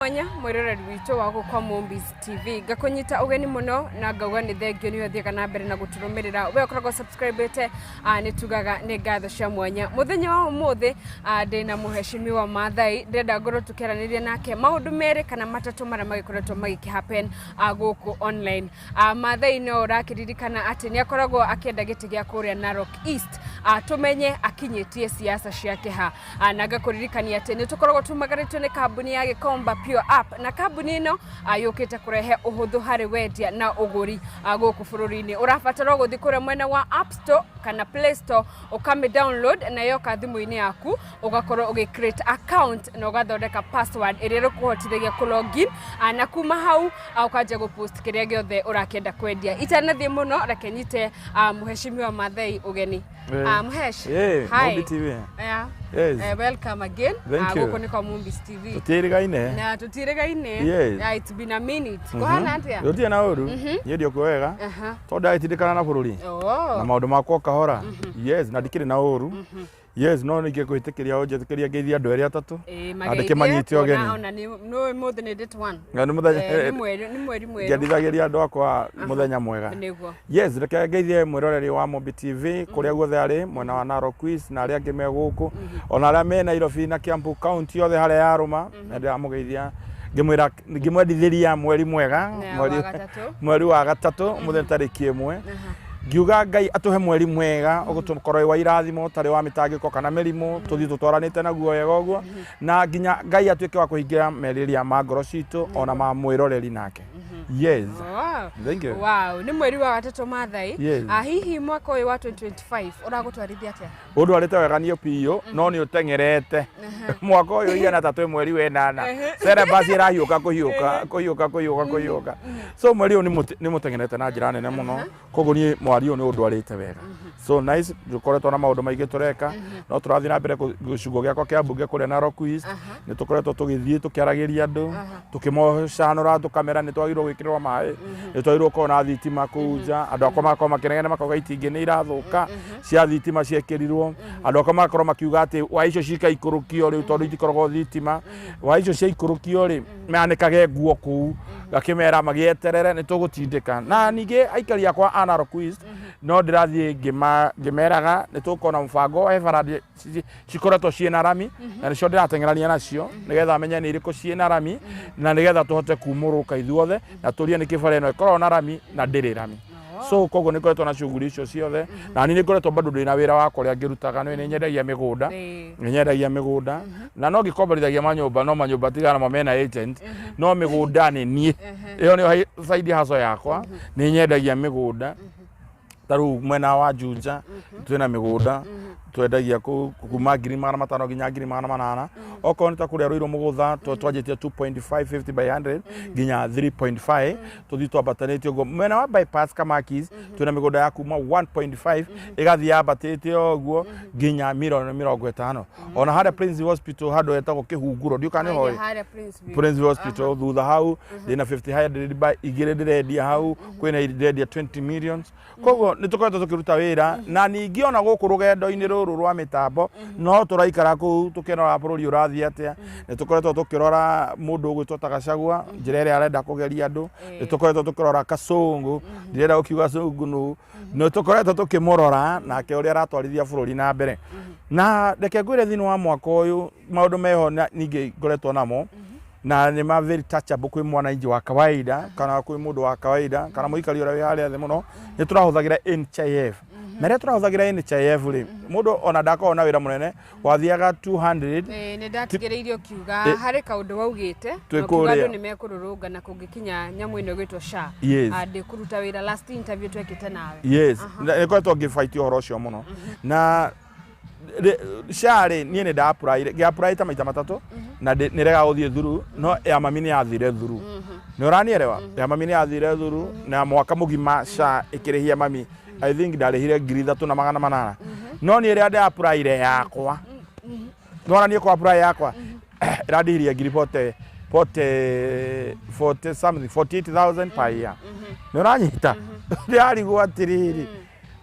Mwanya mwiroreri witu wa gukwa Mombi's TV gakunyita ugeni muno na ngauga ni thengio ni uthiaga na mbere na guturumirira we ukoragwo subscribete ni tugaga ni ngatho cia mwanya muthenya wa umuthi ndina muheshimiwa Maathai ndenda ngoro tukeraniria nake maundu mere kana matatu mara magikoretwo magikihappen guku online. Maathai no rakiririkana ati ni akoragwo akienda giti gia kuria Narok East tumenye akinyitie siasa ciake ha na ngakuririkania ati ni tukoragwo tumagaritwo ni kambuni ya Gikomba App na kambuni ino yukite kurehe uhuthu hari wendia na uguri guku bururi-ini urabatara guthi kuria mwena wa App Store kana Play Store ukame download na yo kathimu-ini yaku ugakorwo ugi create account na ugathondeka password iria rukuhotithagia ku login na kuma hau ukanja gu post kiria giothe urakenda kwendia itanathie muno rakenyite muheshimiwa Maathai ugeni. Muhesh Mombi TV. Yes. Welcome again. Guku ni kwa Mombi's TV. Tutirigaine. Na tutirigaine. Yes. It's been a minute. Kuhana atia? Yotia na uru. Ndio kwega. Tonda itidikana na bururi. Na maundu makwa kahora. Yes, na dikire na uru. Yes, no nige kwitikiria oje tikiria geithia andu eri atatu. Andike manyite ogeni. Ona ni no mothe ni date one. Ngani muthenya ni mweri. Ngetithagiria andu akwa muthenya mwega. Niguo. Yes, reke geithie mwiroreri wa Mombi TV kuria guothe ari mwena wa Narok East na aria angi me guku. Ona aria me Nairobi na Kiambu County yothe haria yaruma na ndiramugeithia ngimwendithiria mweri mwega mweri wa gatatu muthenya tariki 1 ngiuga Ngai atuhe mweri mwega ugutukorwo wa irathimo tari wa mitangiko kana merimu tuthi tutwaranite naguo wega uguo na nginya Ngai atuike wa kuhingira meriria ma ngoro citu ona ma mwiroreri nake. Yes. Thank you. Wow, ni mweri wa gatatu Maathai. Hihi mwaka uyu wa 2025 uragutwarithia atia? Undu arite wega ni piyo no ni utengerete. Mwaka uyu yana tatu mweri we 8. Sera basi rahiuka kuhiuka. So mweri uyu ni mutengerete na njira nene muno. Koguo ni mwari uyu ni undu arite wega. So nice dukoretwo na maundu maingi tureka no turathi na mbere gucungo giakwa kia mbunge kuria Narok East ni tukoretwo tugithie tukiaragiria andu tukimocanura tukamera ni twagirwo gwikirwa mai ni twagirwo kona thitima kuja andu akwa makwa makenegene makauga itingi ni irathuka cia thitima ciekirirwo andu akwa makorwo makiuga ati wa icio cika ikurukio riu tondu itikoragwo thitima wa icio cia ikurukio ri meanikage nguo kuu gakimera magieterere ni tugutindika na ninge aikari akwa a Narok East no ndirathie ngimeraga ni tukona mfango wa everard cikoretwo ciena rami na nicio ndiratengerania nacio nigetha menye ni iriku ciena rami na nigetha tuhote kumuruka ithuothe na turie ni kibara ino ikorwo na rami na ndiri rami. So koguo nikoretwo na shughuli icio ciothe na ni nikoretwo bado ndina wira wakwa ria ngirutaga ni nyendagia migunda na no ngikombithagia manyumba no manyumba tigana mo mena agent no migunda ni nie iyo ni side hustle yakwa ni nyendagia migunda taru mwena wa Juja twina migunda twendagia kuma 5,500 nginya 8,800 oko nita kuria ruiro mugutha twajitie 2.550 by 100 nginya 3.5 tuthi twabatanite ugo mwena wa bypass Kamakis twina migunda ya kuma 1.5 igathi yabatite uguo nginya 50,000 ona hada Prince Hospital hado etagwo Kihunguro ndiuka ni hoi Prince Hospital thutha hau ndina 50 high by igire ndirendia hau kwina ndirendia 20 millions koguo nitukoretwo tukiruta wira na ningi ona guku rugendo-ini ruru rwa mitambo no turaikara ku tukinora bururi urathia atia nitukoretwo tukirora mundu ugwitwo Gachagua njira ria arenda kugeria andu nitukoretwo tukirora Kasongo ndirenda ukiuga Songo no tukoretwo tukimurora nake uria aratwarithia bururi na mbere na reke ngwire thini wa mwaka uyu maundu meho ningi ngoretwo namo na ni ma very touchable kwi mwananchi wa kawaida kana kwi mundu wa kawaida kana muikari ura wi haria the muno ni turahuthagira NHIF mere turahuthagira NHIF ri mundu ona ndakona wira munene wathiaga 200 ni ndatigireirio kiuga hari kaundu waugite kiuga andu ni mekururunga na kungikinya nyamu ino gwitwo SHA andi kuruta wira last interview twekite nawe. Yes ni kwetwo ngifight uhoro ucio muno na SHA ri nie ni nda apply ta maita matatu na nirega guthie thuru no ya mami ni yathire thuru ni uranielewa ya mami ni yathire thuru na mwaka mugima SHA ikirihia mami I think ndarihire 3,800 no ni ria nda apply yakwa no ni ko apply yakwa iradihirie 40 something 48,000 per year ni uranyita ndiari gwatiriri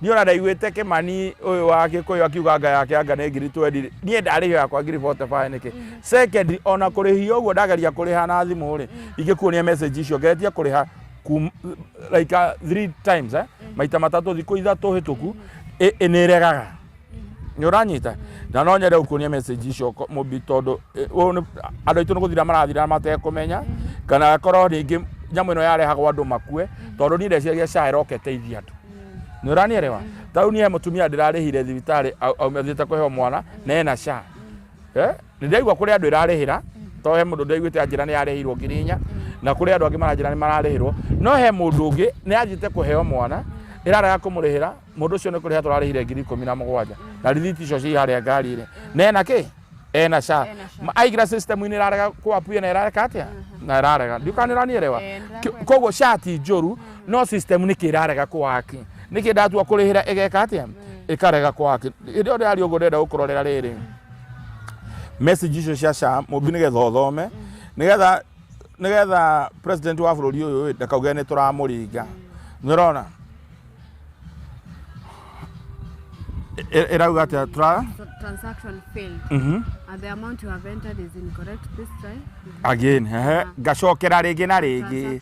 ndiona ndaiguite Kimani uyu wa Gikuyu akiuga nga yake anga nĩ ngiri 20 niĩ ndarĩhio yakwa ngiri 45 nĩkĩ second ona kũrĩhia ũguo ndageria kũrĩha na thimũ rĩ ingĩkuonia message icio ngeretia kũrĩha like 3 times maita matatũ thikũ ithatũ hĩtũku nĩ regaga nĩ ũranyita na no nyende gũkuonia message icio mũbi tondũ andũ aitũ nĩ gũthira marathira matekũmenya kana akorwo rĩngĩ nyamũ ĩno yarehagwo andũ makue tondũ niĩ ndeciragia SHA ĩroketeithia andũ nĩ ũranierewa tau niĩ mũtumia ndĩrarĩhire thibitarĩ aumĩthĩte kũheo mwana na ena SHA nĩ ndaigua kũrĩ andũ ĩrarĩhĩra to he mũndũ ndaiguĩte anjĩra nĩ yarĩhirwo ngiri 4 na kũrĩ andũ angĩ maranjĩra nĩ mararĩhĩrwo no he mũndũ ũngĩ nĩ anjĩte kũheo mwana ĩrarega kũmũrĩhĩra mũndũ ũcio nĩ kũrĩha tũrarĩhire ngiri 17 na rithiti icio ci harĩa ngari-inĩ na ena kĩ ena SHA aigira system inĩ ĩrarega kũapuia na ĩrareka atĩa na ĩrarega ndiũkanĩranielewa koguo SHA ti njũru no system nĩ kĩ ĩrarega kũwaki nĩkĩ ndatua kũrĩhĩra ĩgeka atĩa ĩkarega kũwaki ĩrĩa ndĩrarĩ ũguo ndenda gũkũrorera rĩrĩ message icio cia SHA mũmbi nĩgetha ũthome nĩgetha president wa bũrũri ũyũ ndakauge nĩ tũramũringa nĩ ũrona irauga atĩa transaction failed and the amount you have entered is incorrect this time again ngacokera rĩngĩ na rĩngĩ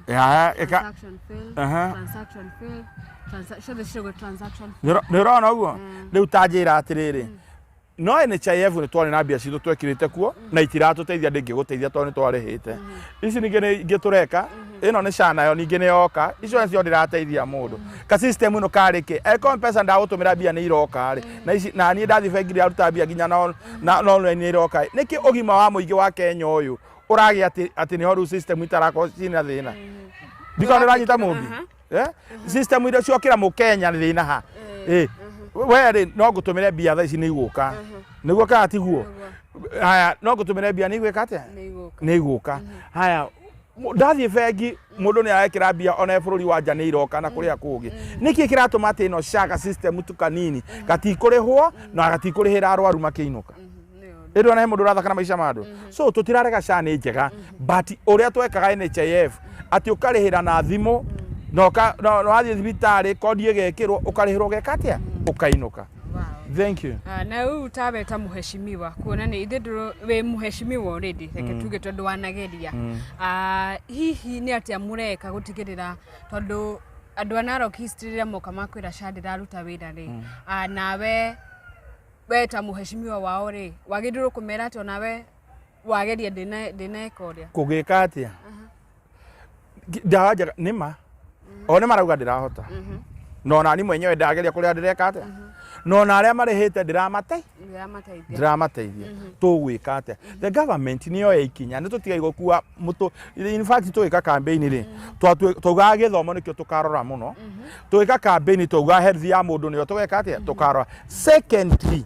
transaction failed nĩ ũrona ũguo rĩu ta njĩra atĩrĩrĩ no NHIF nĩ twarĩ na mbia citũ twekĩrĩte kuo na itiratũteithia ndĩngĩgũteithia tondũ nĩ twarĩhĩte ici ningĩ nĩ ingĩ tũreka ĩno nĩ SHA nayo ningĩ nĩ yoka icio nĩcio ndĩrateithia mũndũ ka system ĩno karĩkĩ eko mpesa ndagũtũmĩra mbia nĩ iroka rĩ na niĩ ndathi bengi ndaruta mbia nginya na online nĩ iroka nĩkĩ ũgima wa mũingĩ wa Kenya ũyũ ũragĩa atĩ nĩho rĩu system itarakorwo ciĩna thĩna ndiko nĩranyita mũmbi system iria ciokĩra mũkenya nĩ thĩna ha were no ngũtũmĩre mbia thaa ici nĩ igũka nĩguo kana tiguo haya no ngũtũmĩre mbia nĩ igwĩka atĩa nĩ igũka haya ndathiĩ bengi mũndũ nĩ arekĩra mbia ona bũrũri wa nja nĩ iroka na kũrĩa kũngĩ nĩkĩ kĩratũma atĩ ĩno SHA system tu kanini gatikũrĩhwo na gatikũrĩhĩra arwaru makĩinũka ĩrĩ ona he mũndũ ũrathaka na maica ma andũ so tũtirarega SHA nĩ njega but ũrĩa twekaga NHIF atĩ ũkarĩhĩra na thimũ no wathiĩ thibitarĩ kodi ĩgekĩrwo ũkarĩhĩrwo geka atĩa ũkainũka thank you na rĩu tabeta mũheshimiwa kuona nĩ ithe wĩ mũheshimiwa already reke tuge tondũ wanageria hihi nĩ atĩa mũreka gũtigĩrĩra tondũ andũ a Narok history rĩrĩa moka makwĩra SHA ndĩraruta wĩra rĩ nawe ta mũheshimiwa wao rĩ wagĩrĩirwo kũmera atĩ onawe wageria ndĩneka ũrĩa kũgĩka atĩa ndawa njega nĩma one marauga ndĩrahota no nani mwenyewe ndageria kũrĩa ndĩreka atĩa no na arĩa marĩhĩte ndĩramateithia tũgwĩka atĩa the government nĩyo ikinya nĩ tũtigai gũkua mũtũ in fact tũgĩka campaign rĩ twaugaga gĩthomo nĩkĩo tũkarora mũno tũgĩka campaign twaugaga health ya mũndũ nĩyo tũgeka atĩa tũkarora secondly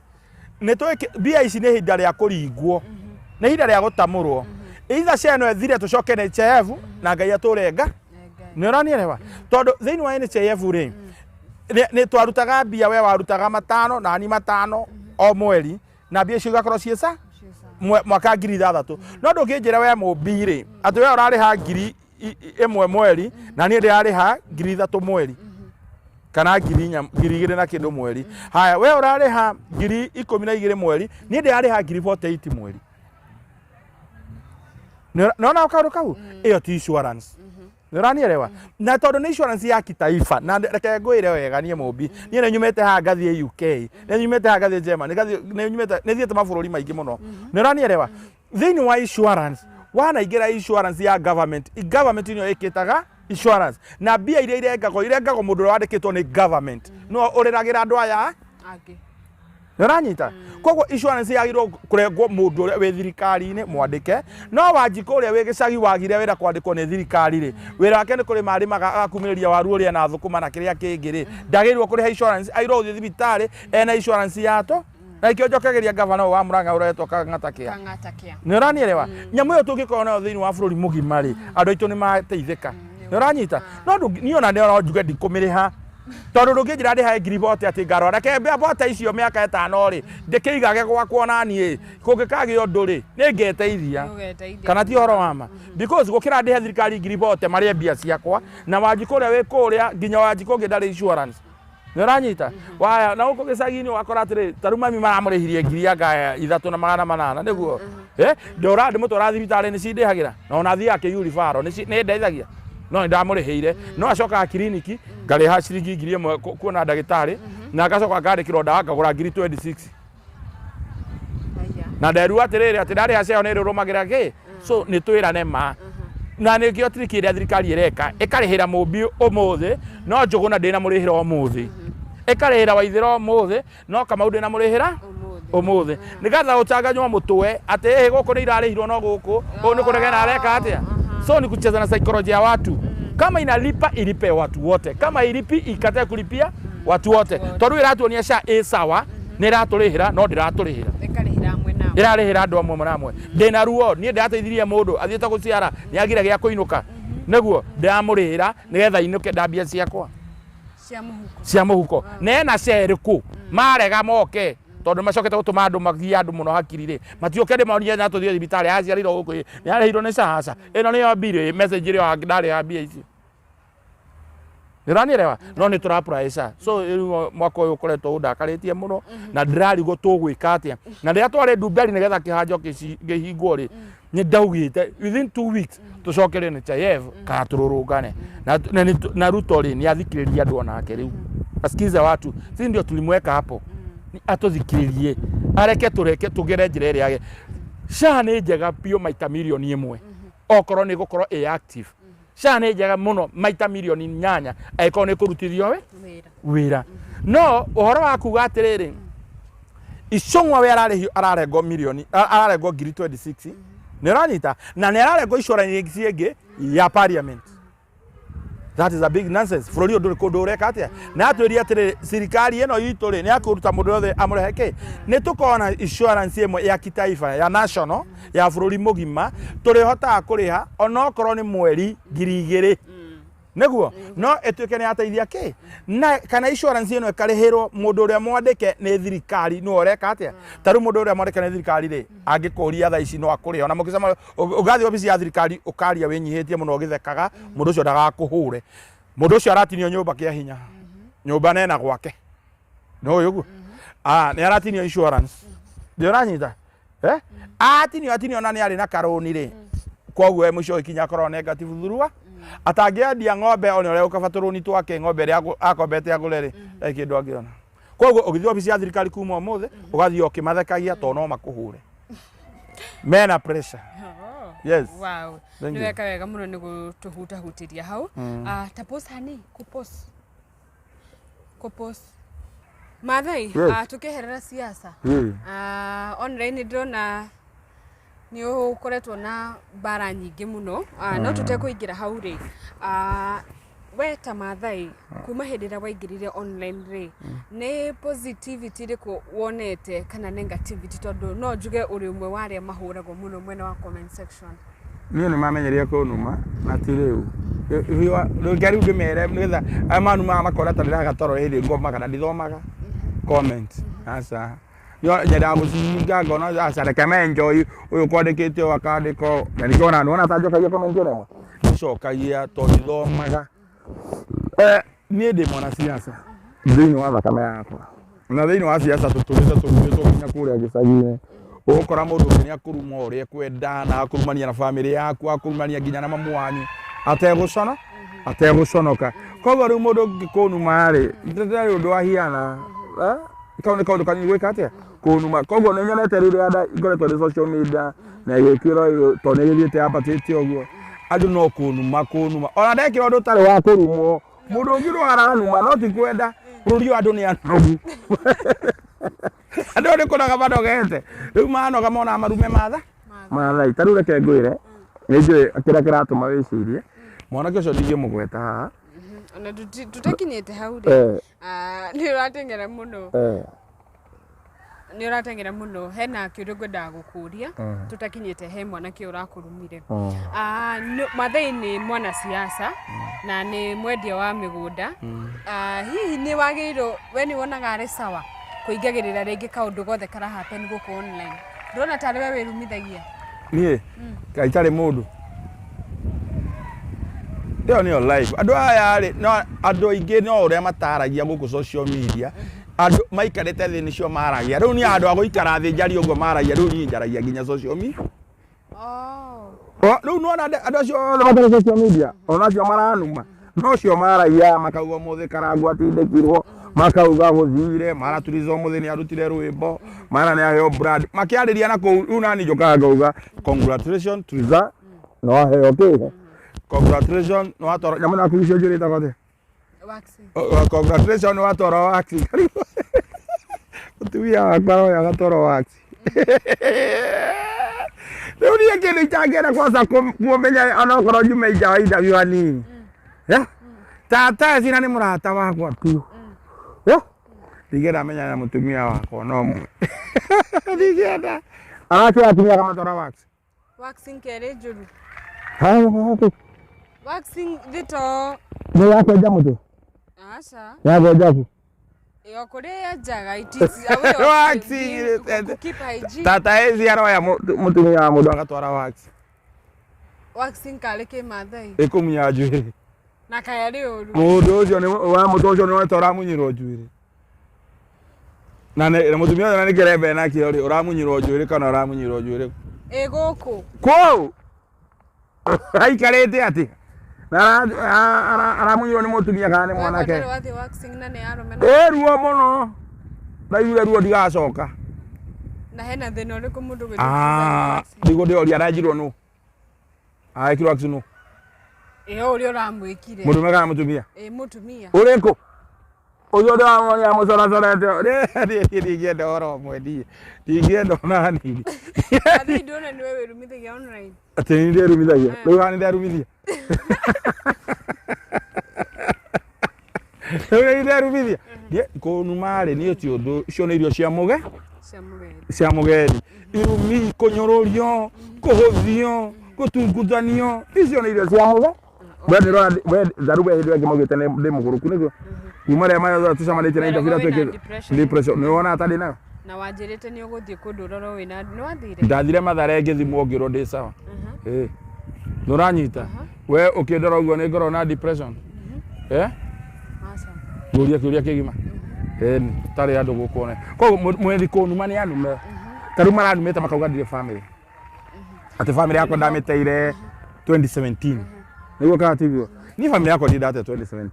mbia ici nĩ ihinda rĩa kũringwo nĩ ihinda rĩa gũtamũrwo either SHA ĩno ĩthire tũcoke NHIF na Ngai atũrenga nĩ ũranielewa tondũ thĩinĩ wa NHIF rĩ nĩ twarutaga mbia we warutaga 5 na ni 5 o mweri na mbia icio igakorwo ciĩca mwaka 6,000 no ndũngĩnjĩra we mũmbi rĩ atĩ we ũrarĩha 1,000 mweri na niĩ ndĩrarĩha 3,000 mweri kana 2,000 na kĩndũ mweri haya we ũrarĩha 12,000 mweri niĩ ndĩrarĩha 48,000 mweri nona kaũndũ kau ĩyo ti insurance nĩũranielewa na tondũ nĩ insurance ya kitaifa na reke ngwĩre wega niĩ mũmbi niĩ nĩ nyumĩte haha ngathiĩ UK nĩ nyumĩte haha ngathiĩ Germany nĩ thiĩte mabũrũri maingĩ mũno nĩũranielewa thĩinĩ wa insurance wanaingĩra insurance ya government nĩyo ĩkĩtaga insurance na mbia iria irengagwo mũndũ ũrĩa wandĩkĩtwo nĩ government no ũrĩragĩra andũ aya angĩ nĩũranyita koguo insurance yagĩrĩirwo kũrengwo mũndũ ũrĩa wĩ thirikari-inĩ mwandĩke no Wanjikũ ũrĩa wĩ gĩcagi wagire wĩra kwandĩkwo nĩ thirikari rĩ wĩra wake nĩ kũrĩma arĩmaga agakumĩrĩria waru ũrĩa na thũkũma na kĩrĩa kĩngĩ rĩ ndagĩrĩirwo kũrĩha insurance agĩrĩirwo gũthiĩ thibitarĩ ena insurance yato na ikĩo njokagĩria gavana wa Murang'a ũretwo Kang'ata Kĩa nĩũranielewa nyamũ ĩyo tũngĩkorwo nayo thĩinĩ wa bũrũri mũgima rĩ andũ aitũ nĩ mateithĩka nĩũranyita no niĩ ona nĩo njuge ndikũmĩrĩha tondũ ndũngĩnjĩra ndĩhae ngiri bote atĩ ngarora reke bote icio mĩaka 5 rĩ ndĩkĩigage gwakwo naniĩ kũngĩkagĩa ũndũ rĩ nĩngeteithia kana ti ũhoro wama because gũkĩra ndĩhe thirikari ngiri bote marĩa mbia ciakwa na Wanjikũ ũrĩa wĩ kũrĩa nginya Wanjikũ ũngĩ ndarĩ insurance Nĩũranyita waya na uko gĩcagi-inĩ wakora atĩrĩ tarũ mami maramũrĩhirie ngiri anga 3,800 nĩguo ndora ndĩmũtwara thibitarĩ-inĩ cindĩhagĩra na ona thiaga kĩyuribaro nĩ ndeithagia no ndamũrĩhĩire no acoka kiriniki ngarĩha ciringi 1,000 kuona ndagĩtarĩ na agacoka ngandĩkĩrwo ndawa ngagũra ngiri 26 na nderu atĩrĩrĩ atĩ ndarĩ hacio nĩ rũrũmagĩra kĩ so nĩ twĩrane ma na nĩ kĩo triki ĩrĩa thirikari ĩreka ĩkarĩhĩra mũmbi ũmũthĩ no Njũgũna ndĩna mũrĩhĩra ũmũthĩ ĩkarĩhĩra Waithĩra ũmũthĩ no Kamau ndĩna mũrĩhĩra ũmũthĩ nĩgetha ũchanganywo mũtwe atĩ gũkũ nĩ irarĩhirwo no gũkũ ũũ nĩ kũregana areka atĩa so ni kucheza na psychology ya watu kama inalipa ilipe watu wote kama ilipi ikatae kulipia watu wote tondu iratuonia SHA sawa nĩ iratũrĩhĩra no ndiratũrĩhĩra irarĩhĩra andũ amwe mũramwe ndĩna ruo niĩ ndateithirie mũndũ athiĩte gũciara nĩ agire gĩa kũinũka nĩguo ndamũrĩhĩra nĩgetha inũke ndambia ciakwa cia mũhuko nena cerĩkũ marega moke tondu macokete gũtũma andũ magia andũ mũno hakiri-rĩ matioke ndĩmonie na tũthiĩ thibitarĩ aciarirwo gũkũ nĩ arĩhirwo nĩ SHA ĩno nĩyo mbirĩ message ĩrĩa ndarĩha mbia icio nĩũranielewa no nĩ tũra SHA so mwaka ũyũ ũkoretwo ũndakarĩtie mũno na ndĩrarigwo tũgwĩka atĩa na rĩrĩa twarĩ Ndumberi nĩgetha kĩhanjo kĩhingwo-rĩ nĩ ndaugĩte within 2 weeks tũcokere NHIF kana tũrũrũngane na Ruto-rĩ nĩ athikĩrĩria andũ onake rĩu asikize watu sisi ndio tulimweka hapo atũthikĩrĩrie areke tũgere njĩra ĩrĩa yake SHA nĩ njega biũ maita milioni 1 okorwo nĩ gũkorwo active SHA nĩ njega mũno maita milioni 8 angĩkorwo nĩ kũrutithio wĩra no ũhoro wa kuga atĩrĩrĩ Icũng'wa we ararengwo milioni ararengwo ngiri 26 nĩ ũranyita na nĩ ararengwo icũra-inĩ ciĩngĩ ya parliament. That is a big nonsense. Bũrũri ũndũ kũndũ ũreka atĩa na atwĩria atĩrĩ thirikari ĩno itũ-rĩ nĩ akũruta mũndũ wothe amũrehe kĩ nĩ tũkona insurance ĩmwe ya kitaifa ya national ya bũrũri mũgima tũrĩhotaga kũrĩha onokorwo nĩ mweri 2,000 nĩguo no ĩtuĩke nĩ yateithia kĩ na kana insurance ĩno ĩkarĩhĩrwo mũndũ ũrĩa mwandĩke nĩ thirikari no ũreka atĩa tarũ mũndũ ũrĩa mwandĩke nĩ thirikari-rĩ angĩkũria thaa ici no akũrĩha ona mũkĩcama ũgathiĩ obici ya thirikari ũkaria wĩnyihĩtie mũno ũgĩthekaga mũndũ ũcio ndagakũhũre mũndũ ũcio aratinio nyũmba kĩa hinya nyũmba nena gwake no ũyũ ũguo nĩ aratinio insurance ndĩũranyita atinio na nĩ arĩ na karũni-rĩ koguo mũico ikinya akorwo negative thurua atangĩendia ng'ombe ona ũrĩa ũkabatũrũni twake ng'ombe ĩrĩa akombete agũre-rĩ kĩndũ angĩona koguo ũgĩthiĩ obici ya thirikari kuma ũmũthĩ ũgathiĩ ũkĩmathekagia to no makũhũre mena pressure. Yes. Wow. Nĩ weka wega mũno nĩ gũtũhutahutĩria hau tapos hani kupos Maathai tukĩherera siasa online ndĩrona nĩ ũkoretwo na mbara nyingĩ mũno no tũtekũingĩra hau-rĩ we ta Maathai kuma hĩndĩ ĩrĩa waingĩrire online-rĩ nĩ positivity rĩkũ wonete kana negativity tondũ no njuge ũrĩ ũmwe wa arĩa mahũragwo mũno mwena wa comment section niĩ nĩ mamenyeria kũnuma na ti rĩu rĩu ndĩmere nĩgetha aya manuma makora ta ndĩragatoro hĩndĩ ngoma kana ndithomaga comment aca nyendaga gũcinga ngona aca reke menjoy ũyũ kwandĩkĩte ũyũ akandĩka na nĩkĩona nĩwona ta njokagia comment ĩrĩa nĩcokagia to ndithomaga niĩ ndĩ mwana siasa thĩinĩ wa thakame yakwa na thĩinĩ wa siasa tũtũrĩte nginya kũrĩa gĩcagi-inĩ ũgũkora mũndũ ũngĩ nĩ akũruma ũrĩa ekwenda na akũrumania na famĩlĩ yaku akũrumania nginya na mamu wanyu ategũconoka koguo rĩu mũndũ ũngĩkũnuma-rĩ ndarĩ ũndũ wahiana nĩ kaũndũ kanini gwĩka atĩa kũnuma koguo nĩ nyonete rĩrĩa ngoretwo ndĩ social media na ĩgĩkĩrwo to nĩ ĩgĩthiĩte yambatĩte ũguo andũ no kũnuma ona ndekĩra ũndũ ũtarĩ wa kũrumwo mũndũ ũngĩ no aranuma no ti kwenda bũrũri wa andũ nĩ anogu andũ nĩ kũnoga manogete rĩu manoga monaga marume Maathai ta rĩu reke ngwĩre nĩ njũĩ kĩrĩa kĩratũma wĩcirie mwanake ũcio ndingĩmũgweta haha ona tũtakinyĩte hau-rĩ nĩ ũrateng'era mũno hena kĩũndũ ngwendaga gũkũria tũtakinyĩte he mwanake ũrakũrumire Maathai nĩ mwana siasa na nĩ mwendia wa mĩgũnda hihi nĩ wagĩrĩirwo we nĩ wonaga arĩ sawa kũingagĩrĩra rĩngĩ kaũndũ gothe karahappen gũkũ online ndĩrona tarĩ we wĩrumithagia niĩ kaĩ itarĩ mũndũ Ĩyo nĩyo live. Andũ aya rĩ no andũ aingĩ no ũrĩa mataragia gũkũ social media. Andũ maikarĩte thĩ nĩcio maragia. Rĩu nĩ andũ a gũikara thĩ njari ũguo maragia. Rĩu niĩ njaragia nginya social media. Rĩu no andũ acio othe matarĩ social media. Ona acio maranuma. No cio maragia makauga mũthĩ Karangũ atindĩkirwo. Makauga gũthire maraturiza mũthĩ nĩ arutire rwĩmbo. Mara nĩ aheo brand. Makĩarĩria na kũu rĩu nani njokaga ngauga congratulations to Triza. No aheo kĩhe. Congratulations no atoro nyamũ na kuicio njũrĩ takote. Waxing. Congratulations no atoro waxing. Utumia wakwa ya gatoro waxing. Rĩu niĩ kĩndũ itangĩenda kwanza kũmenya ona okorwo njume nja wa interview hanini. Tata cina nĩ mũrata wakwa tu. Ndigenda menya na mũtumia wakwa no mwe. Ndigenda. Arakia atumia kama tora waxing. Waxing kere njũru. Waxing thito. Nĩ yakwenja mũtwe. Aca. Yakwenja ku. Yo kũrĩa njaga itisi awe. Waxing. Keep hygiene. Tata ezi aroya mũtumia wa mũndũ agatwara waxing. Waxing kale ke mathai. Ĩkũmunya njuĩrĩ. Na kaya rĩ ũru. Mũndũ ũcio nĩ wa mũtũ ũcio nĩ wetora munyirwo njuĩrĩ. Na mũtumia ũcio nĩ kĩrembe na kĩo rĩ ũramunyirwo njuĩrĩ kana ũramunyirwo njuĩrĩ. Gũkũ. Kũu. Aikarĩte atĩ. Na aramunyirwo nĩ mũtumia kana nĩ mwanake. Wewe wathi waxing na nĩ arũme. Ruo mũno. Na iwe ruo ndigacoka. Na hena thĩna ũrĩkũ mũndũ gwĩtwo. Ndigo ndĩoria aranjirwo nũ. Ekirwo waxing nũ. Ũrĩa ũramwĩkire. Mũndũ kana mũtumia? Mũtumia. Ũrĩkũ? Ũyũ ndamwonia mũcoracorete. Ndingĩenda oro mwendie. Ndingĩenda ona hanini. Athi ndona nĩ wewe rumithagia online. Atĩ nĩ ndĩrumithagia. Rĩu kana ndĩrumithia. Rĩu ndĩrumithia. Kũnuma rĩ nĩ ti ũndũ icio nĩ irio cia mũge. Cia mũgeni. Irumi kũnyũrũrio, kũhũthio, gũtunguthanio. Icio nĩ irio cia mũge. We Zarubu hĩndĩ ĩngĩ maugĩte ndĩ mũgũrũku nĩguo. Kuma rĩa mayo tucamanĩtie na interview twĩkĩte depression. Nĩ wona atarĩ nayo? Na wanjĩrĩte nĩ ũgũthiĩ kũndũ ũrorwo wĩna nĩ wathire? Ndathire Mathare ngĩthimwo ngĩrwo ndĩ sawa. Nũranyita? We ũkĩndora ũguo nĩ ngorwo na depression. Aca. Ngũria kĩũria kĩgima. Tarĩ andũ gũkũ one. Koguo mwethi kũnuma nĩ andume. Tarĩu maranumĩte makauga ndirĩ family. Atĩ family yakwa ndamĩteire 2017. Nĩguo kana tigwo. Ni family yakwa ndate 2017.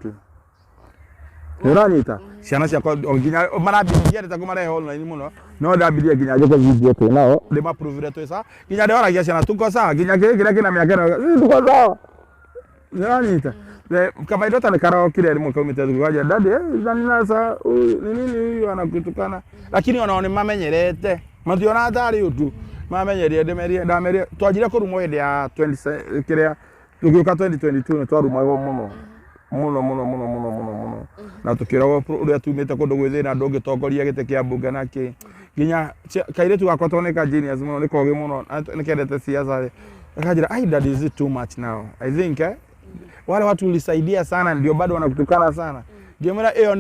Nĩũranyita? Ciana ciakwa nginya marambirie ta kũmarehe online mũno. No ndambirie nginya njũke video tu nao. Ndĩmaprove twĩ sawa. Nginya ndĩoragia ciana tuko sawa. Nginya kĩrĩa kĩna mĩaka ĩno tuko sawa. Nĩũranyita? Kama indo tani karaokire rimwe kaumite thukuru waje dadi zani nasa nini huyu anakutukana lakini wanaone mamenyerete mationa atari utu mamenyerie ndamerie twajire kurumo hende ya 20 kiria tugiuka 2022 twaruma muno na tukirawo uria tumite kundu gwithina ndungi tongoria gite kia bunge naki nginya kaire tugakwa toneka genius muno nikoge muno nikendete siasa akajira ai that is too much now I think wale watu ulisaidia sana ndio bado wanakutukana sana. Ndio mara hiyo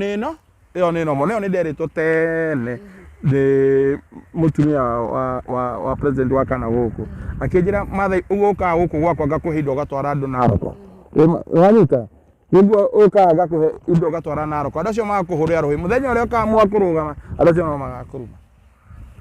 neno mone ni nderetwo tene de mutumia wa president wa kana gũkũ akĩnjĩra mathai ũgũka gũkũ gwakwa ngakuhe indo gatwara andũ Naroko. Wanyita nĩguo ũka ngakuhe indo gatwara Naroko. Andũ acio magakũhũrĩra rũhĩ mũthenya ũrĩa ũkamua kũrũgama andũ acio no magakũruma.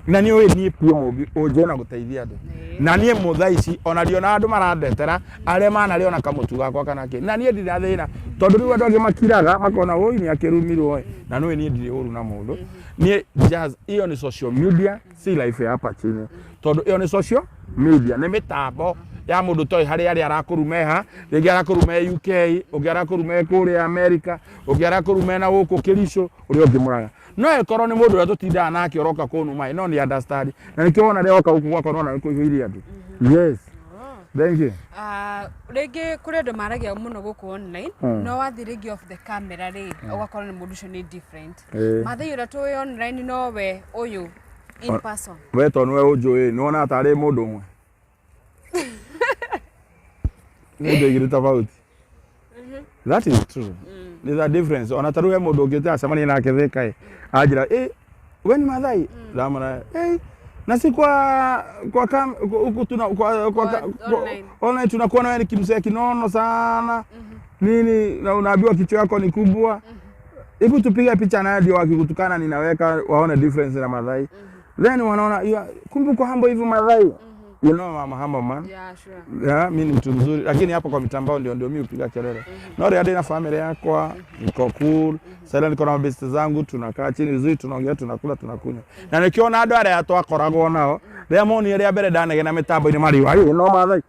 Na niĩ niĩ pio mũbi ũnjena gũteithia andũ. Na niĩ mũthaici ona rio na andũ marandetera arĩa manarĩona kamũtu gakwa kana kĩ. Na niĩ ndĩra thĩna tondũ rĩu andũ angĩ makiraga makona woi nĩ akĩrumirwo na niĩ ndirĩ ũru na mũndũ. Niĩ just hiyo ni social media si life ya hapa chini. Tondũ hiyo ni social media nĩ mitambo ya mũndũ toy harĩa arĩa arakũrumeha rĩngĩ arakũrume UK ũngĩ arakũrume kũrĩa America ũngĩ arakũrume na gũkũ Kericho ũrĩa ũngĩ Murang'a. No ekorwo nĩ mũndũ ũrĩa tũtindaga nake ũroka kũnuma no nĩ understand na nĩkĩo wona rĩoka gũkũ gwakwa no kũihũiria andũ. Yes. Thank you. Rĩngĩ kũrĩ andũ maragia mũno gũkũ online no wathi rĩngĩ off the camera rĩ ũgakorwo nĩ mũndũ ũcio nĩ different. Mathai ũrĩa tũĩ online no we ũyũ in person. We to nĩwe ũnjũĩ nĩ wona atarĩ mũndũ ũmwe. Nĩ ndĩgire tofauti. That is true. There's a difference. Ona taruhe mũndũ ũngĩte acemania nake thĩka anjĩra we ni Mathai ndamara na si kwa online tunakuwa na wewe kimsee kinono sana nini, na unaambiwa kichwa yako ni kubwa. Hebu tupige picha naye ndio wakikutukana ninaweka waone difference na Maathai. Then wanaona kumbe uko humble hivi Maathai. You know mama humble man. Yeah, sure. Yeah, mimi ni mtu mzuri lakini hapo kwa mitandao ndio mimi upiga kelele. Na wale hadi na familia yako niko cool. Sasa niko na best zangu tunakaa chini vizuri tunaongea tunakula tunakunywa. Na nikiona ado are atoa korago nao. Rĩa moni ĩrĩa mbere ndanege na mitambo-inĩ mari wa no Maathai.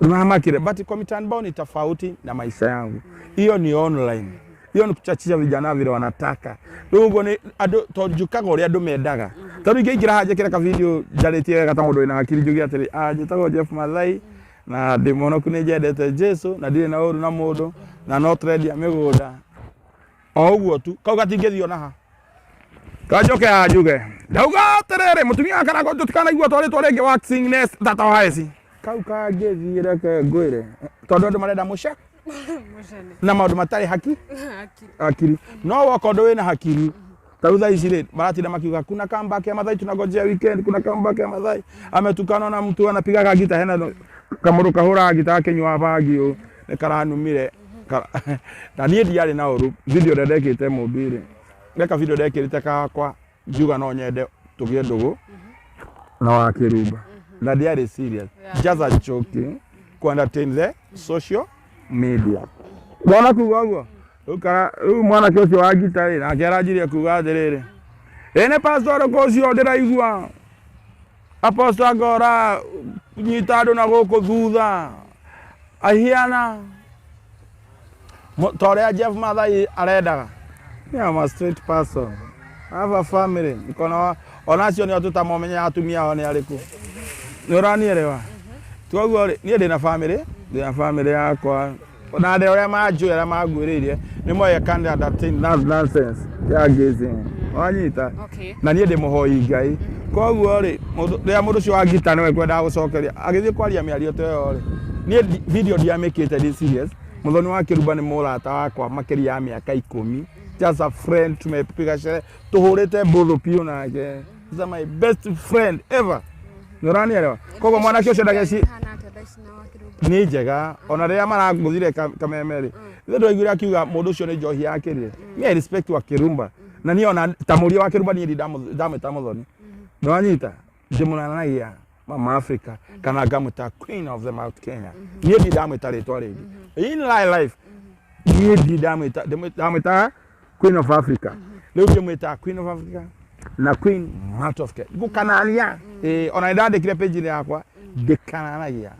Ni mama kile but kwa mitandao ni tofauti na maisha yangu. Hiyo ni online. Hiyo ni kuchachisha vijana vile wanataka. Rugo ni ado tojukaga uria andu mendaga. Tondu ingĩingĩra haja kĩreka ka video njarĩtie wega ta mũndũ wĩna hakiri njuge atĩrĩ njĩtagwo Jeff Maathai na ndĩ mũhonoku nĩ njendete Jesu na ndirĩ na ũru na mũndũ na no trend ya mĩgũnda. O ũguo tu kau gatingĩthio na ha. Kajoke ajuge. Ndauga atĩrĩrĩ mũtumia akarago tũtikanaigua twarĩtwo rĩngĩ waxing nest tata wa heci. Kau kangĩthiĩ reke ngwĩre tondũ andũ marenda mũceke. Na maundu matari hakiri no wako ndo wena hakiri tarutha ici maratinda makiuga kuna comeback ya Maathai tunangojea weekend kuna comeback ya Maathai ametukana na mtu anapiga gita hena kamuru kahura gita kenywa bagi ne karanumire na nie diari na oru video ndekete mubire reka video ndekete kwa juga no nyende tugie ndugu na wakirumba na diari serious just a joking to entertain the social media. Bwana kugago. Mwana kiocio wa gitari na kerajirie kuga atiriri. Ene pastor kocio ndiraigua. Apostle agora nyita andu na guku thutha. Ahiana. Toria Jeff Maathai arendaga. I'm a straight person. I have a family. Nikono onacio ni tutamomenya atumia ho ni ariku. Nuranielewa. Tuaguo ni ndina family. Ndina family yakwa. Na ande oria majuera magwiririe ni moya kandi entertain nonsense ya gazing wanyita na nie ndi muhoi Ngai koguo ri ria mundu cio wa gita niwe kwenda gucokeria agithie kwaria miario teyo ri nie video ndiamikite ndi serious muthoni wa Kiruba ni murata wakwa makiri ya miaka 10 just a friend tumepiga shere tuhurite mbuthu piu nake is my best friend ever nuranielewa koguo mwana kio ndageci ni njega ona ria maraguthire kamemeri ndo igire akiuga mundu cio ni njohi yakirire me respect wa Kirumba na ni ona tamuria wa Kirumba ni ndameta muthoni no anyita ndimunanagia mama Africa kana ngamuta Queen of the Mount Kenya ni ndameta ritwa ringi in life ni ndameta Queen of Africa leo ndimweta Queen of Africa na Queen Mount of Kenya gukanalia ona ndandikire page ni yakwa ndikananagia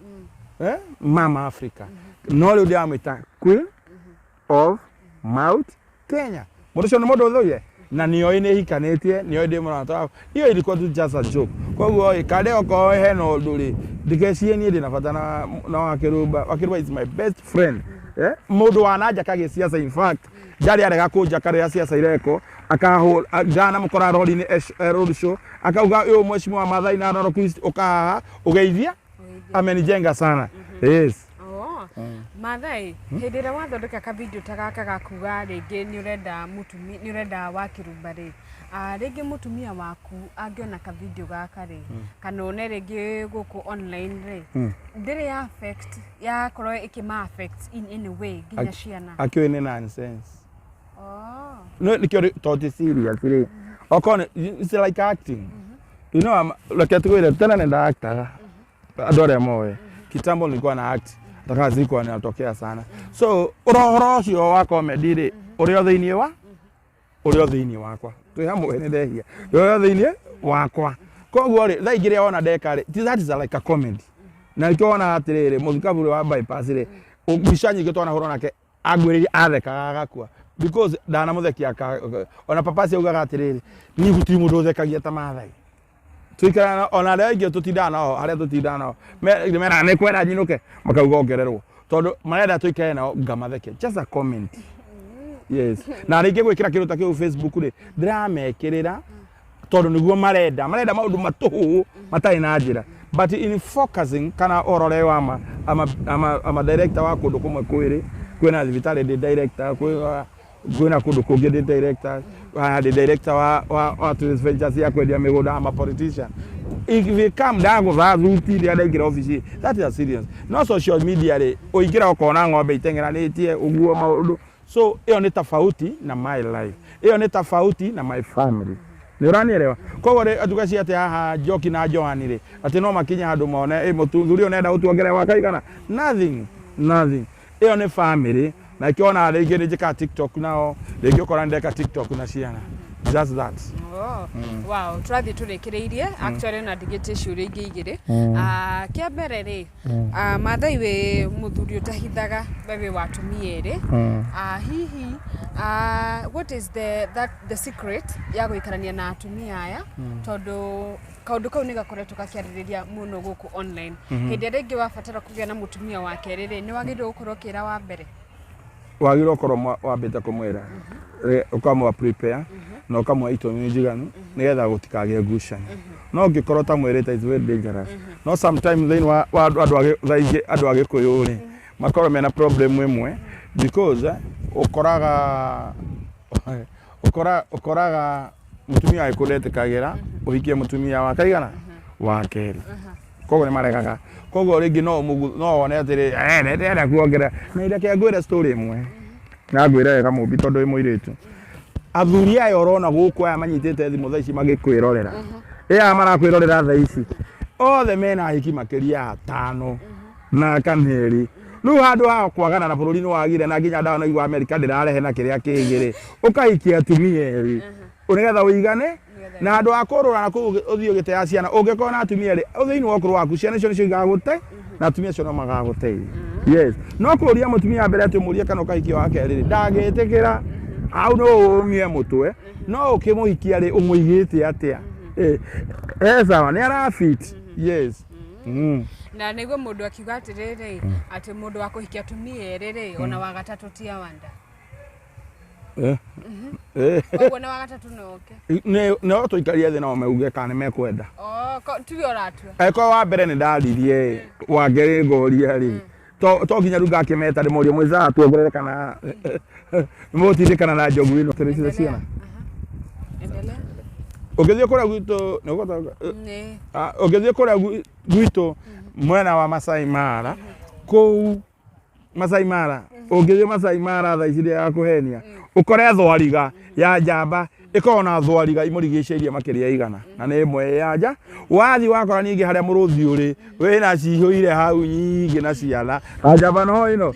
Mama Africa. No leo dia ameta Queen of Mount Kenya. Mwisho ni modo thoye. Na niyo ine hikanetie, niyo ndi murata. Hiyo ilikuwa tu just a joke. Kwa hiyo kade oko heno nduri. Dikeshie ni ndi nafatana na Wakiruba. Wakiruba is my best friend. Modo wanaja kage siasa in fact. Jari arega kuja kare ya siasa ireko. Akaho gana mukora roli ni road show. Akauga yo mheshimiwa Maathai na Narok East okaha ugeithia. Amenijenga sana. Yes. Maathai, hindi ria wathondeka ka video ta gaka gakuga ringi ni urenda Wakiruba ri. Ringi mutumia waku angiona ka video gaka ri kana one ringi guku online ri. Ndiri ya affect ya korwo ikima affect in any way ginya ciana. Akiwe ni nonsense. No nikyo totally serious ri. Okone it's like acting. You know like atuwe tena nenda actor. Adore moe. Kitambo nilikuwa na act. Taka ziko anatokea sana. So uro cio wa comedy ri urio thiini wa urio thiini wakwa. Twi hamwe ni ndehia. Urio thiini wakwa. Koguo ri thaingire ona ndeka ri that is like a comedy. Na ikiona atiriri muthikaburi wa bypass ri ubishanyi gitwana horo nake agwiriri atheka agakua because dana muthekia ona papasi ugaga atiriri ni gutiri mundu uthekagia ta Maathai. Tuikara ona rege tutindana ho aria tutindana ho mera ne kwera nyinuke makauga ongererwo tondu marenda tuikare nao ngamatheke just a comment. Yes na rege gwikira kindu ta kiu Facebook ri ndiramekirira tondu niguo marenda maundu matuhu matai na njira but in focusing kana orore wa ama director wa kundu kumwe kwiri kwina thibitari ndi director kwina kundu kungi ndi director the director wa Tourist Ventures ya kwendia migunda ama politician if you come down that route ile ada office that is serious no social media le oikira ukona ng'ombe itengeranĩtie uguo maundu so hiyo ni tofauti na my life hiyo ni tofauti na my family ni uranielewa koguo atugaci ati haha Njoki na Johan ri ati no makinya handu mone muthuri onenda utuongere wakaigana nothing hiyo ni family na ikiona rĩngĩ njĩka TikTok nao rĩngĩ ukora ndeka TikTok na ciana just that wow turathi turekereirie actually na digite ciũria ingĩ igĩrĩ kĩa mbere rĩ mathai we muthuri utahithaga wewe watumia erĩ hihi what is the secret ya gũikarania na atumia aya tondu kaundu kau nigakoretwo gakiarĩrĩria muno gũkũ online hĩndĩ ĩrĩa rĩngĩ wabatara kũgĩa na mutumia wa kerĩ rĩ nĩ wagĩrĩirwo gũkorwo kĩra wa mbere wagĩrĩirwo gũkorwo wambĩte kũmwĩra ukamwa prepare na ukamwa itũmi njiganu nigetha gũtikagĩe ngucanio no ũngĩkorwo ta mwĩrĩte is very dangerous no sometimes thĩinĩ wa andũ a Gĩkũyũ rĩ makorwo mena problem ĩmwe because ũkoraga mutumia agĩkũndetĩkagĩra ũhikie mutumia wa kaigana wa kerĩ koguo nĩ maregaga koguo rĩngĩ no wone atĩrĩ ndĩrenda kuongerera na ireke ngwĩre story ĩmwe na ngwĩre wega mũmbi tondũ wĩ mũirĩtu athuri aya ũrona gũkũ aya manyitĩte thimũ thaa ici magĩkwĩrorera aya marakwĩrorera thaa ici othe mena ahiki makĩria 5 na kaneri rĩu handũ ha kwagana na bũrũri nĩ wagire na nginya ndawa naigua Amerika ndĩrarehe na kĩrĩa kĩngĩ rĩ ũkahikia atumia erĩ ũnĩgetha ũigane na andũ akũrũra na kũu ũthiĩ ũgĩteaga ciana ũngĩkorwo na atumia rĩ thĩinĩ wa ũkũrũ waku ciana icio nĩcio igagũte na atumia acio no magagũteithia yes no kũria mũtumia mbere atĩ ũmũrie kana ũkahikia wa kerĩ ndangĩtĩkĩra au no ũmie mũtwe no ũkĩmũhikia rĩ ũmũigĩte atĩa sawa nĩ arafit yes na nĩguo mũndũ akiuga atĩrĩrĩ atĩ mũndũ wa kũhikia atumia erĩ rĩ ona wa gatatũ ti awanda koguo na wa gatatũ no tũikarie thĩ nao mauge kana nĩ mekwenda tuge ũratua eko wa mbere nĩ ndaririe wa kerĩ ngoria rĩ to nginya rĩu ngakĩmeta ndĩmorie mwĩzaga tuongerere kana mũtindĩkana na njogu ĩno tũrĩcire ciana ũngĩthiĩ kũrĩa gwitũ ũngĩthiĩ kũrĩa gwitũ mwena wa Masai Mara kũu Masai Mara ũngĩthiĩ Masai Mara thaa ici ya kũhenia ukore thwariga ya njamba ikona thwariga imurigicĩirie makĩria igana na nĩ ĩmwe ya nja wathi wakora ningĩ harĩa mũrũthi ũrĩ wĩna cihũire hau nyingĩ na ciana njamba no ĩno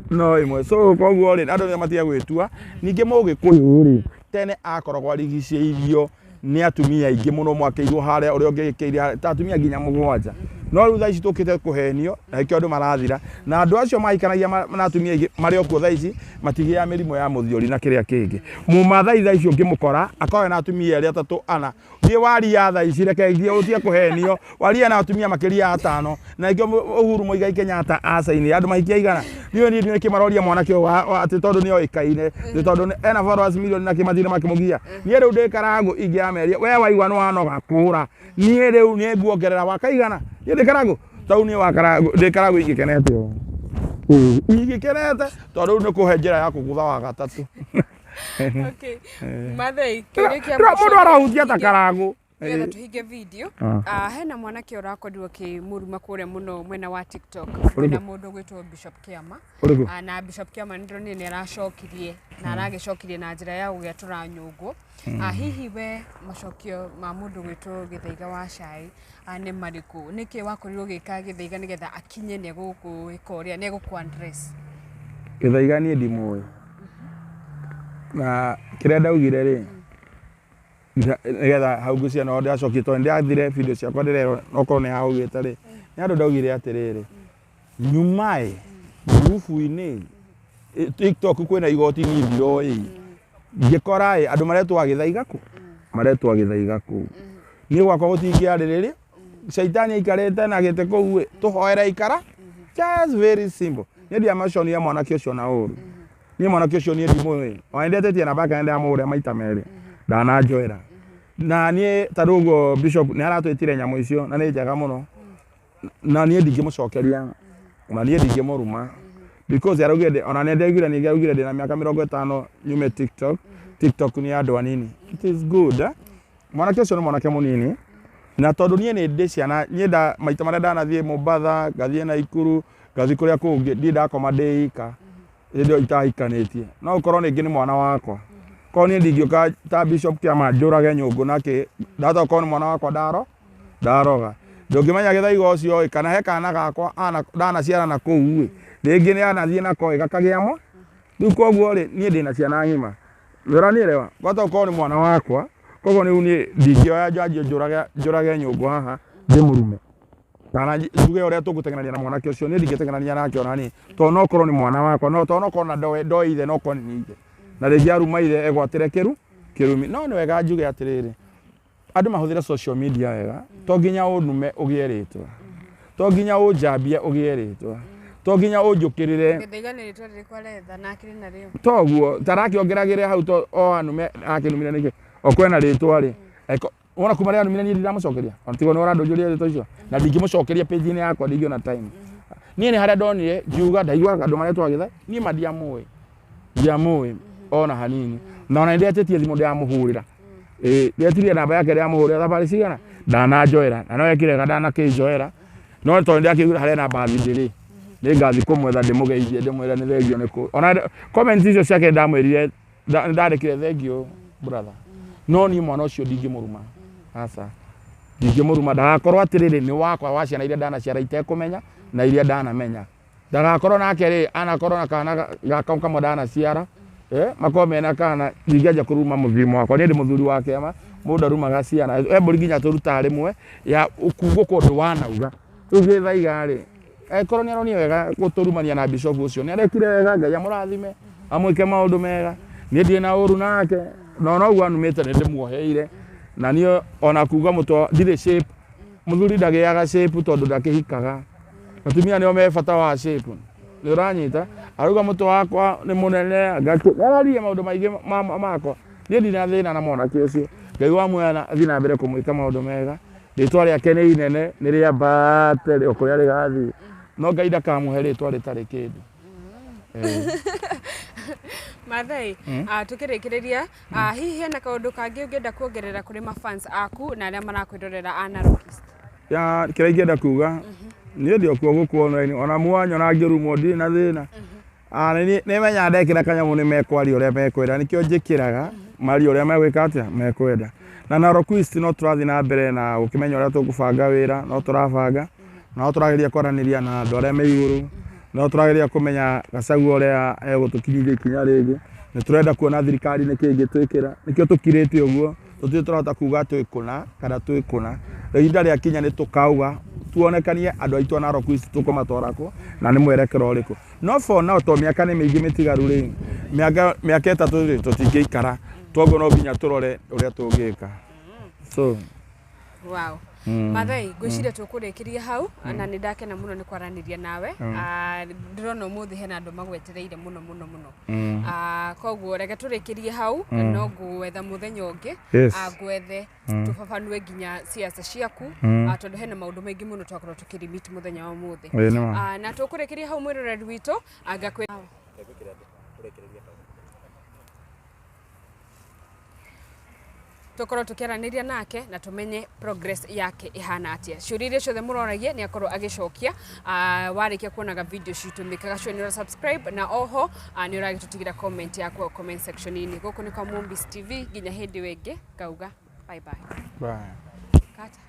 no ĩmwe so koguo rĩ andũ nĩ matiga gwĩtua ningĩ Mũgĩkũyũ rĩ tene akoragwo arigicĩirio nĩ atumia aingĩ mũno mwakĩirwo harĩa ũrĩa ũngĩkĩire ta atumia nginya 7 no rĩu thaa ici tũkĩte kũhenio na ikĩo andũ marathira na andũ acio maikanagia na atumia aingĩ marĩ okuo thaa ici matigĩa mĩrimũ ya mũthiori na kĩrĩa kĩngĩ mũmathai thaa ici ũngĩmũkora akorwo na atumia 3 4 thiĩ waria thaa ici reke ithiĩ ũtie kũhenio waria na atumia makĩria 5 na ikĩo Uhuru Muigai Kenyatta acaini andũ mahikia igana niĩ nĩkĩmaroria mwanake atĩ tondũ nĩ oĩkaine tondũ ena followers milioni na kĩmathire makĩmũgia niĩ rĩu ndĩkaragũ ingĩameria we waigua nĩ wanoga kũra niĩ rĩu nĩ nguongerera wakaigana ndĩkaragũ tau nĩ wakaragũ ndĩkaragũ ingĩkenete ingĩkenete tondũ rĩu nĩ kũhe njĩra ya kũgũtha wa gatatũ okay mathai kĩũria kĩa mũndũ arahutia ta karagũ Ngetha tuhinge video hena mwanake ũrakorirwo kĩmũruma kũrĩa mũno mwena wa TikTok na mũndũ gwĩtwo Bishop Kiama na Bishop Kiama nĩ aracokirie na aragĩcokirie na njĩra ya gũgĩatũra nyũngũ hihi we macokio ma mũndũ gwĩtwo Gĩthaiga wa Cai nĩ marĩkũ nĩkĩ wakorirwo gĩka Gĩthaiga nĩgetha akinye nĩ gũgwĩka ũrĩa nĩ gũkũ address Gĩthaiga niĩ ndimũĩ na kĩrĩa ndaugire rĩ nĩgetha hau ngũcia no ndacokie tondũ ndathire video ciakwa ndĩrerwo okorwo nĩ haugĩte rĩ nĩ andũ ndaugire atĩrĩrĩ nyumaĩ ngurubu-inĩ TikTok kwĩna igoti nĩithiroĩ ngĩkora andũ maretwo Gĩthaiga kũ maretwo Gĩthaiga kũ niĩ gwakwa gũtingĩarĩrĩria caitani aikarĩte na gĩtĩ kũu tũhoere ikara just very simple niĩ ndiamaconia mwanake ũcio na ũru niĩ mwanake ũcio niĩ ndimũĩ wandetetie namba yake ndamũhũrĩra maita merĩ ndananjoera na niĩ tarĩ ũguo Bishop nĩ aratwĩtire nyamũ icio na nĩ njega mũno na niĩ ndingĩmũcokeria na niĩ ndingĩmũruma because araugire ona nĩ ndaiguire ningĩ araugire ndĩna mĩaka 50 nyume TikTok nĩ andũ anini it is good mwanake ũcio nĩ mwanake mũnini na tondu nie ni ndi ciana nie da maita maria ndanathie Mombasa ngathie Naikuru ngathie kuria kungi ndi ndakoma ndika ndio itahikanitie no ukorwo ningi ni mwana wakwa ko nie ndingioka ta Bishop Kiama njurage nyungu nake ndata ko ni mwana wakwa ndaroga ndungimenya githaigo ucio kana he kana gakwa ndana ciara na kuu ringi ni anathie nako gakagiamo riu koguo ri nie ndina ciana ngima ranielewa bata ko ni mwana wakwa koguo ni uni ndingioya njurage nyungu haha ndi murume kana njuge uria tugutengerania na mwanake ucio ni ndingitengerania nake onani to no korwo ni mwana wakwa no to no korwo na ndoithe no korwo ni ithe na ringi aruma ithe egwatire kirumi no ni wega njuge atiriri andu mahuthira social media wega to nginya unume ugieritwa to nginya unjambie ugieritwa to nginya unjukirire ngithigane ritwa kwa retha na akiri na rio toguo tarakiongeragire hau to o anume akinumire niki okwena ritwa ri ona kuma ria numire ni ndiramucokeria ontigo no randunjuria ritwa icio na ndingimucokeria page ni yakwa ndingiona time nie ni haria ndonire ngiuga ndaigua andu maria twagitha nie mandiamui ndiamui ona hanini na ona ndetetie thimu ndiamuhurira ndetirie namba yake ndiamuhurira thabari cigana ndananjoera na no ekire ndana kijoera no to ndiakigura haria namba ndiri ningathi kumwetha ndimugeithie ndimwira ni thengio niku ona comment icio ciake ndamwirire ndarikire thengio brother no ni mwana ucio ndingimuruma asa ndingimuruma ndagakorwo atiriri ni wakwa wa ciana iria ndanaciara itekumenya na iria ndanamenya ndagakorwo nake ri anakorwo na kana gakauka modana ciara makomena kana ndingeja kuruma muthimo wakwa ni ndi muthuri wake ama mundu arumaga ciana mburi nginya turuta rimwe ya ukugo kundu wanauga tuge thaiga ri korwo ni aroni wega guturumania na bishop ucio ni arekire wega Ngai amurathime amwike maundu mega ni ndi na uru nake no ugu anumite ni ndimuoheire na nio ona kuga mutwa ndire shape muthuri ndagiaga shape tondu ndakihikaga atumia nio me bata wa shape ni uranyita aruga mutwa wakwa ni munene ngakiraria maundu maingi makwa ni ndina thina na mwana kiucio Ngai wa mwana athina mbere kumwika maundu mega ritwa riake ni inene ni ria bate okuria rigathi no Ngai ndakamuhe ritwa ritari kindu Mathai tukirikiria hihi hena kaundu kangi ungienda kuongerera kuri mafans aku na aria marakwirorera Narokist ya kira ingenda kuga ni ndio kuo gukuona ona mwanyo na ngirumo ndi na thina ni menya ndekira kanyamu ni mekwari uria mekwenda nikio njikiraga mari uria megwika atia mekwenda na Narokist no turathi na mbere na ukimenya uria tugubanga wira no turabanga no turageria kwaraniria na andu aria me iguru no turageria kumenya Gachagua uria egutukinyithia ikinya ringi ni turenda kuona thirikari ni kingi twikira nikio tukirite uguo tuti turahota kuga twikuna kana twikuna ihinda ria kinya ni tukauga tuonekanie andu aitu Narokist tukumatwarako na ni mwerekero uriku no for now to miaka ni mingi mitigaru ri miaka itatu tutingiikara twogo no nginya turore uria tungika so wow Mathai gwiciria tukurikiria hau na ni ndakena muno ni kwaraniria nawe ndirona umuthi hena andu magwetereire muno koguo reke turikirie hau no ngwetha muthenya ungi ngwethe tufafanue nginya siasa ciaku tondu hena maundu maingi muno twakorwo tukirimit muthenya wa umuthi na tukurikiria hau mwiroreri witu ngakwe tukorwo tukiaraniria nake na tumenye progress yake ihana atia ciuria ciothe muroragia ni akorwo agicokia warikia kuonaga video citu mikaga sure ni subscribe na oho ni uragitutigira comment yako comment section ini guku ni kwa Mombis TV nginya hindi wenge ngauga bye bye kata